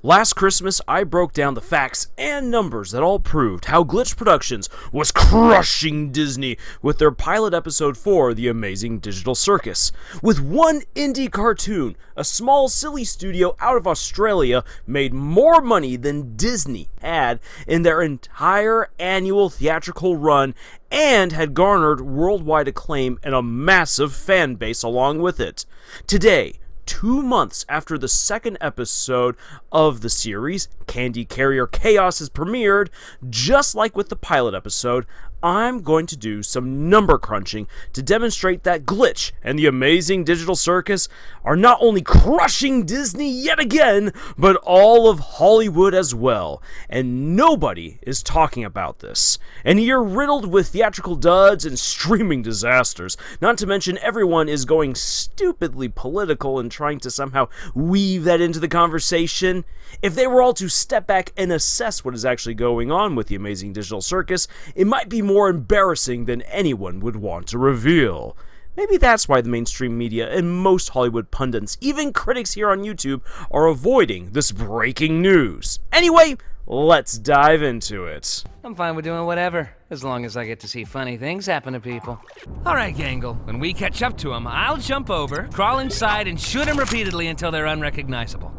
Last Christmas, I broke down the facts and numbers that all proved how Glitch Productions was crushing Disney with their pilot episode for The Amazing Digital Circus. With one indie cartoon, a small silly studio out of Australia made more money than Disney had in their entire annual theatrical run and had garnered worldwide acclaim and a massive fan base along with it. Today, 2 months after the second episode of the series, Candy Carrier Chaos, has premiered, just like with the pilot episode, I'm going to do some number crunching to demonstrate that Glitch and the Amazing Digital Circus are not only crushing Disney yet again, but all of Hollywood as well. And nobody is talking about this. And you're riddled with theatrical duds and streaming disasters. Not to mention everyone is going stupidly political and trying to somehow weave that into the conversation. If they were all to step back and assess what is actually going on with the Amazing Digital Circus, it might be more embarrassing than anyone would want to reveal. Maybe that's why the mainstream media and most Hollywood pundits, even critics here on YouTube, are avoiding this breaking news. Anyway, let's dive into it. I'm fine with doing whatever, as long as I get to see funny things happen to people. Alright, Gangle, when we catch up to them, I'll jump over, crawl inside, and shoot them repeatedly until they're unrecognizable.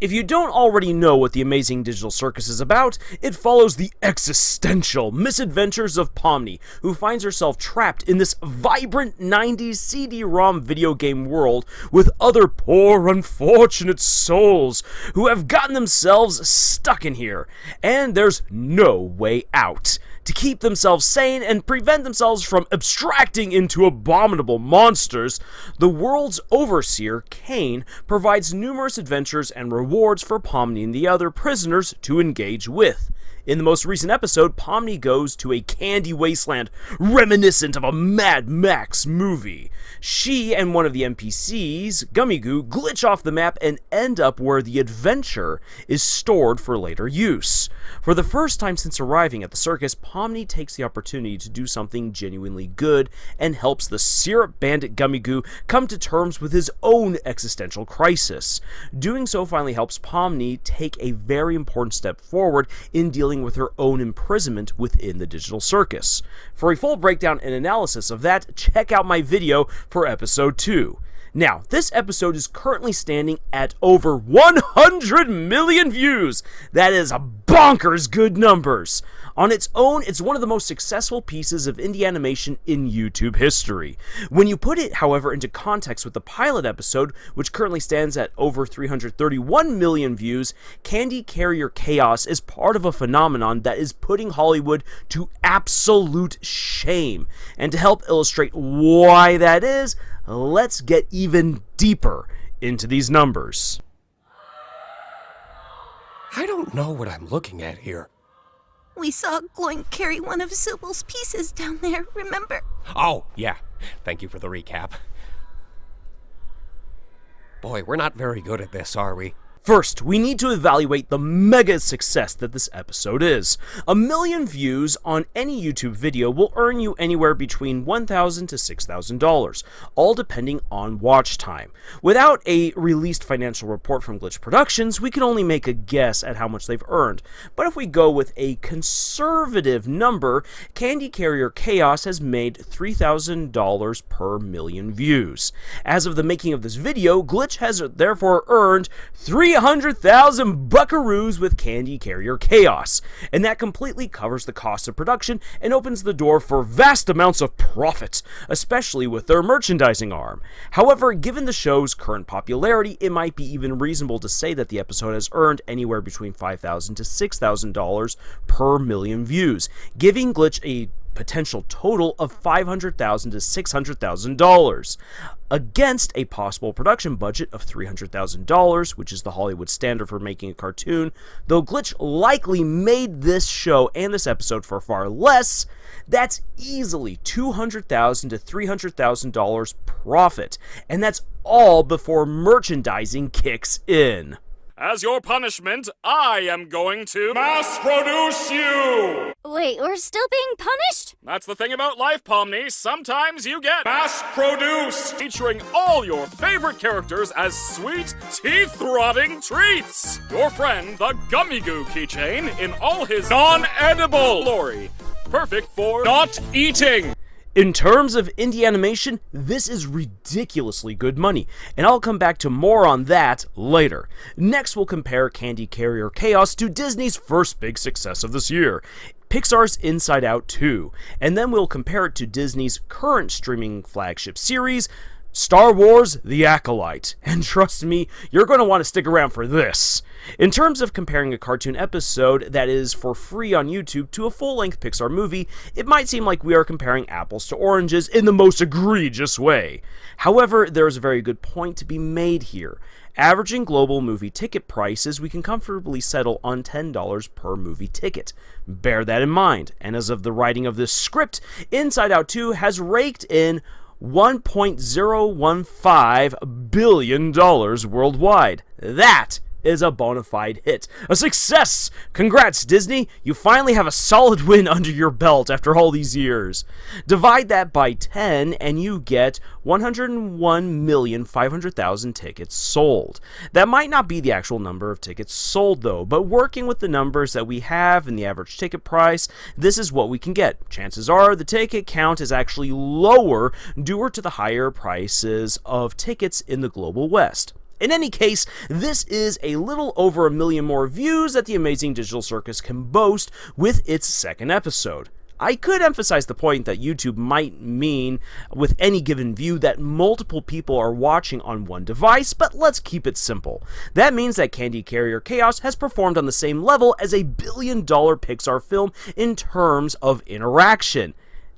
If you don't already know what the Amazing Digital Circus is about, it follows the existential misadventures of Pomni, who finds herself trapped in this vibrant 90s CD-ROM video game world with other poor, unfortunate souls who have gotten themselves stuck in here, and there's no way out. To keep themselves sane and prevent themselves from abstracting into abominable monsters, the world's overseer, Kane, provides numerous adventures and rewards for Pomni and the other prisoners to engage with. In the most recent episode, Pomni goes to a candy wasteland reminiscent of a Mad Max movie. She and one of the NPCs, Gummy Goo, glitch off the map and end up where the adventure is stored for later use. For the first time since arriving at the circus, Pomni takes the opportunity to do something genuinely good and helps the syrup bandit Gummy Goo come to terms with his own existential crisis. Doing so finally helps Pomni take a very important step forward in dealing with her own imprisonment within the digital circus. For a full breakdown and analysis of that, check out my video for episode 2. Now, this episode is currently standing at over 100 million views. That is a bonkers good numbers. On its own, it's one of the most successful pieces of indie animation in YouTube history. When you put it, however, into context with the pilot episode, which currently stands at over 331 million views, Candy Carrier Chaos is part of a phenomenon that is putting Hollywood to absolute shame. And to help illustrate why that is, let's get even deeper into these numbers. I don't know what I'm looking at here. We saw Gloin carry one of Zubal's pieces down there, remember? Oh, yeah. Thank you for the recap. Boy, we're not very good at this, are we? First, we need to evaluate the mega success that this episode is. 1 million views on any YouTube video will earn you anywhere between $1,000 to $6,000, all depending on watch time. Without a released financial report from Glitch Productions, we can only make a guess at how much they've earned. But if we go with a conservative number, Candy Carrier Chaos has made $3,000 per million views. As of the making of this video, Glitch has therefore earned 300,000 buckaroos with Candy Carrier Chaos, and that completely covers the cost of production and opens the door for vast amounts of profit, especially with their merchandising arm. However, given the show's current popularity, it might be even reasonable to say that the episode has earned anywhere between $5,000 to $6,000 per million views, giving Glitch a potential total of $500,000 to $600,000, against a possible production budget of $300,000, which is the Hollywood standard for making a cartoon. Though Glitch likely made this show and this episode for far less, that's easily $200,000 to $300,000 profit, and that's all before merchandising kicks in. As your punishment, I am going to mass produce you! Wait, we're still being punished? That's the thing about life, Pomni. Sometimes you get mass produced, featuring all your favorite characters as sweet, teeth-rotting treats. Your friend, the Gummy Goo keychain, in all his non-edible glory. Perfect for not eating. In terms of indie animation, this is ridiculously good money, and I'll come back to more on that later. Next, we'll compare Candy Carrier Chaos to Disney's first big success of this year, Pixar's Inside Out 2, and then we'll compare it to Disney's current streaming flagship series, Star Wars: The Acolyte. And trust me, you're going to want to stick around for this. In terms of comparing a cartoon episode that is for free on YouTube to a full-length Pixar movie, it might seem like we are comparing apples to oranges in the most egregious way. However, there is a very good point to be made here. Averaging global movie ticket prices, we can comfortably settle on $10 per movie ticket. Bear that in mind, and as of the writing of this script, Inside Out 2 has raked in $1.015 billion worldwide. That is a bona fide hit. A success! Congrats, Disney! You finally have a solid win under your belt after all these years. Divide that by 10 and you get 101,500,000 tickets sold. That might not be the actual number of tickets sold though, but working with the numbers that we have and the average ticket price, this is what we can get. Chances are the ticket count is actually lower due to the higher prices of tickets in the global West. In any case, this is a little over 1 million more views that the Amazing Digital Circus can boast with its second episode. I could emphasize the point that YouTube might mean with any given view that multiple people are watching on one device, but let's keep it simple. That means that Candy Carrier Chaos has performed on the same level as a billion-dollar Pixar film in terms of interaction.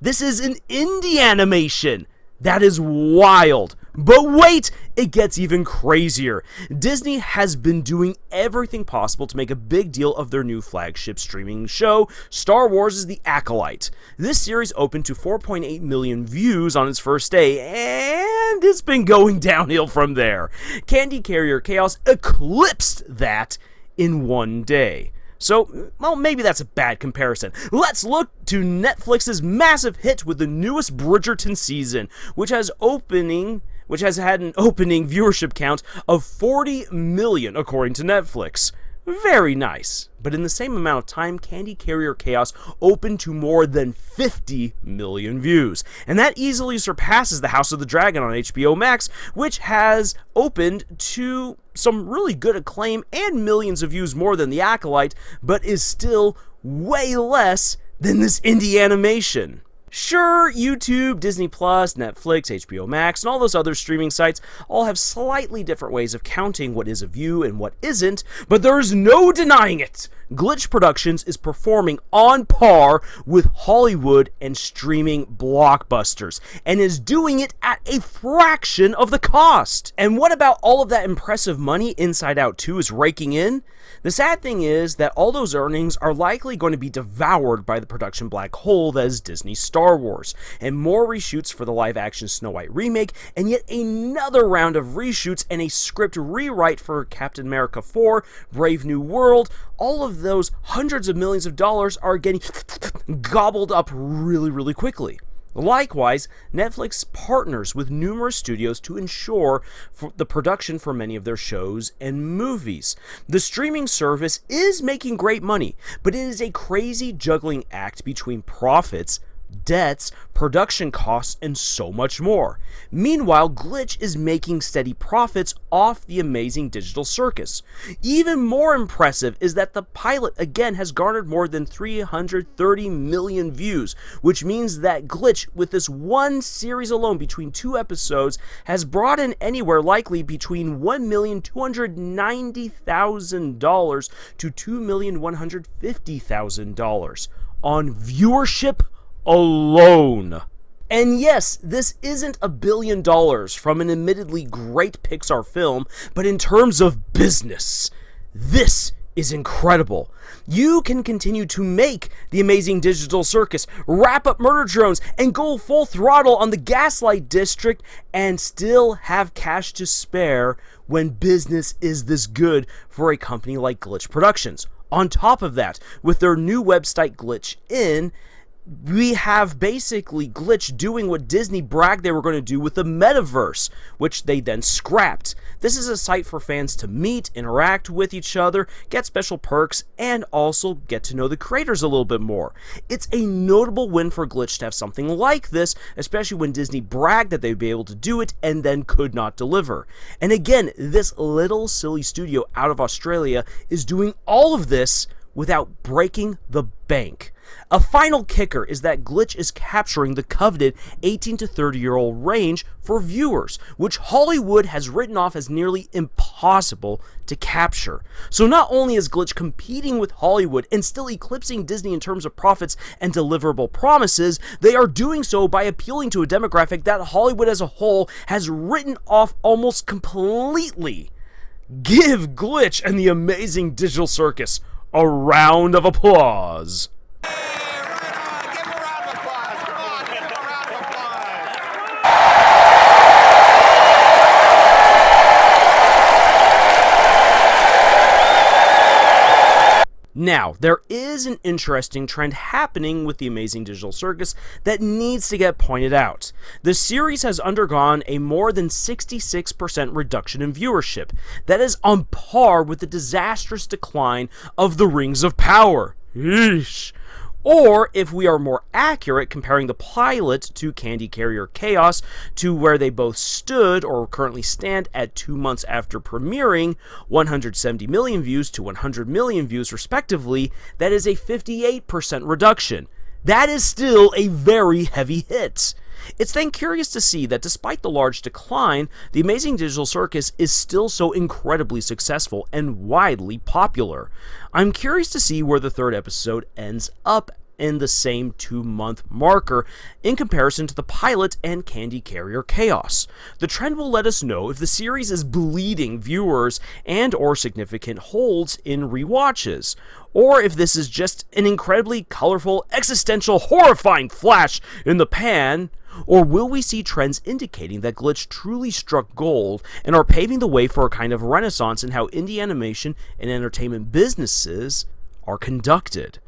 This is an indie animation! That is wild. But wait, it gets even crazier. Disney has been doing everything possible to make a big deal of their new flagship streaming show, Star Wars: The Acolyte. This series opened to 4.8 million views on its first day, and it's been going downhill from there. Candy Carrier Chaos eclipsed that in one day. So, well, maybe that's a bad comparison. Let's look to Netflix's massive hit with the newest Bridgerton season, which has had an opening viewership count of 40 million according to Netflix. Very nice. But in the same amount of time, Candy Carrier Chaos opened to more than 50 million views. And that easily surpasses The House of the Dragon on HBO Max, which has opened to some really good acclaim and millions of views more than The Acolyte, but is still way less than this indie animation. Sure, YouTube, Disney+, Netflix, HBO Max, and all those other streaming sites all have slightly different ways of counting what is a view and what isn't, but there's no denying it! Glitch Productions is performing on par with Hollywood and streaming blockbusters, and is doing it at a fraction of the cost. And what about all of that impressive money Inside Out 2 is raking in? The sad thing is that all those earnings are likely going to be devoured by the production black hole that is Disney's Star Wars, and more reshoots for the live-action Snow White remake, and yet another round of reshoots and a script rewrite for Captain America 4, Brave New World. All of those hundreds of millions of dollars are getting gobbled up really quickly. Likewise, Netflix partners with numerous studios to ensure the production for many of their shows and movies. The streaming service is making great money, but it is a crazy juggling act between profits, debts, production costs, and so much more. Meanwhile, Glitch is making steady profits off the Amazing Digital Circus. Even more impressive is that the pilot again has garnered more than 330 million views, which means that Glitch, with this one series alone between 2 episodes, has brought in anywhere likely between $1,290,000 to $2,150,000 on viewership alone. And yes, this isn't $1 billion from an admittedly great Pixar film, but in terms of business, this is incredible. You can continue to make the amazing digital circus, wrap up murder drones, and go full throttle on the Gaslight District and still have cash to spare when business is this good for a company like Glitch Productions. On top of that, with their new website Glitch In, we have basically Glitch doing what Disney bragged they were going to do with the metaverse, which they then scrapped. This is a site for fans to meet, interact with each other, get special perks, and also get to know the creators a little bit more. It's a notable win for Glitch to have something like this, especially when Disney bragged that they'd be able to do it and then could not deliver. And again, this little silly studio out of Australia is doing all of this without breaking the bank. A final kicker is that Glitch is capturing the coveted 18 to 30-year-old range for viewers, which Hollywood has written off as nearly impossible to capture. So not only is Glitch competing with Hollywood and still eclipsing Disney in terms of profits and deliverable promises, they are doing so by appealing to a demographic that Hollywood as a whole has written off almost completely. Give Glitch and the amazing digital circus a round of applause. Now, there is an interesting trend happening with the Amazing Digital Circus that needs to get pointed out. The series has undergone a more than 66% reduction in viewership. That is on par with the disastrous decline of The Rings of Power. Yeesh. Or, if we are more accurate, comparing the pilot to Candy Carrier Chaos to where they both stood or currently stand at 2 months after premiering, 170 million views to 100 million views respectively, that is a 58% reduction. That is still a very heavy hit. It's then curious to see that despite the large decline, the Amazing Digital Circus is still so incredibly successful and widely popular. I'm curious to see where the third episode ends up in the same 2-month marker in comparison to the pilot and Candy Carrier Chaos. The trend will let us know if the series is bleeding viewers and or significant holds in rewatches, or if this is just an incredibly colorful, existential, horrifying flash in the pan. Or will we see trends indicating that Glitch truly struck gold and are paving the way for a kind of renaissance in how indie animation and entertainment businesses are conducted?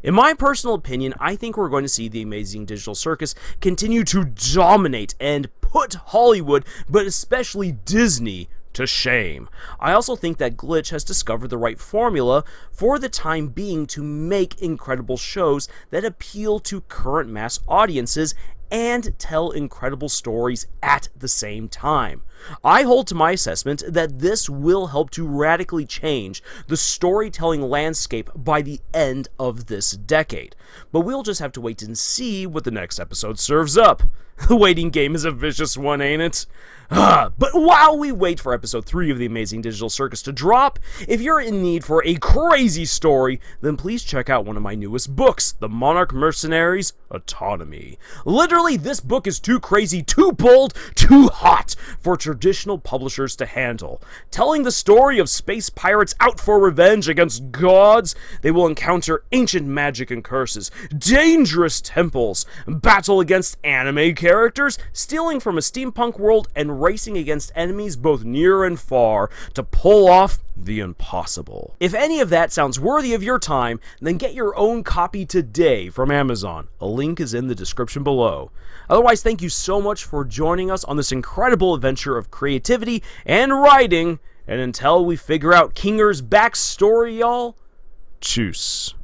In my personal opinion, I think we're going to see the Amazing Digital Circus continue to dominate and put Hollywood, but especially Disney, to shame. I also think that Glitch has discovered the right formula for the time being to make incredible shows that appeal to current mass audiences and tell incredible stories at the same time. I hold to my assessment that this will help to radically change the storytelling landscape by the end of this decade. But we'll just have to wait and see what the next episode serves up. The waiting game is a vicious one, ain't it? But while we wait for episode 3 of the Amazing Digital Circus to drop, if you're in need for a crazy story, then please check out one of my newest books, The Monarch Mercenaries Autonomy. Literally, this book is too crazy, too bold, too hot for traditional publishers to handle. Telling the story of space pirates out for revenge against gods, they will encounter ancient magic and curses, dangerous temples, battle against anime characters, stealing from a steampunk world, and racing against enemies both near and far to pull off the impossible. If any of that sounds worthy of your time, then get your own copy today from Amazon. A link is in the description below. Otherwise, thank you so much for joining us on this incredible adventure of creativity and writing, and until we figure out Kinger's backstory, y'all, tschüss.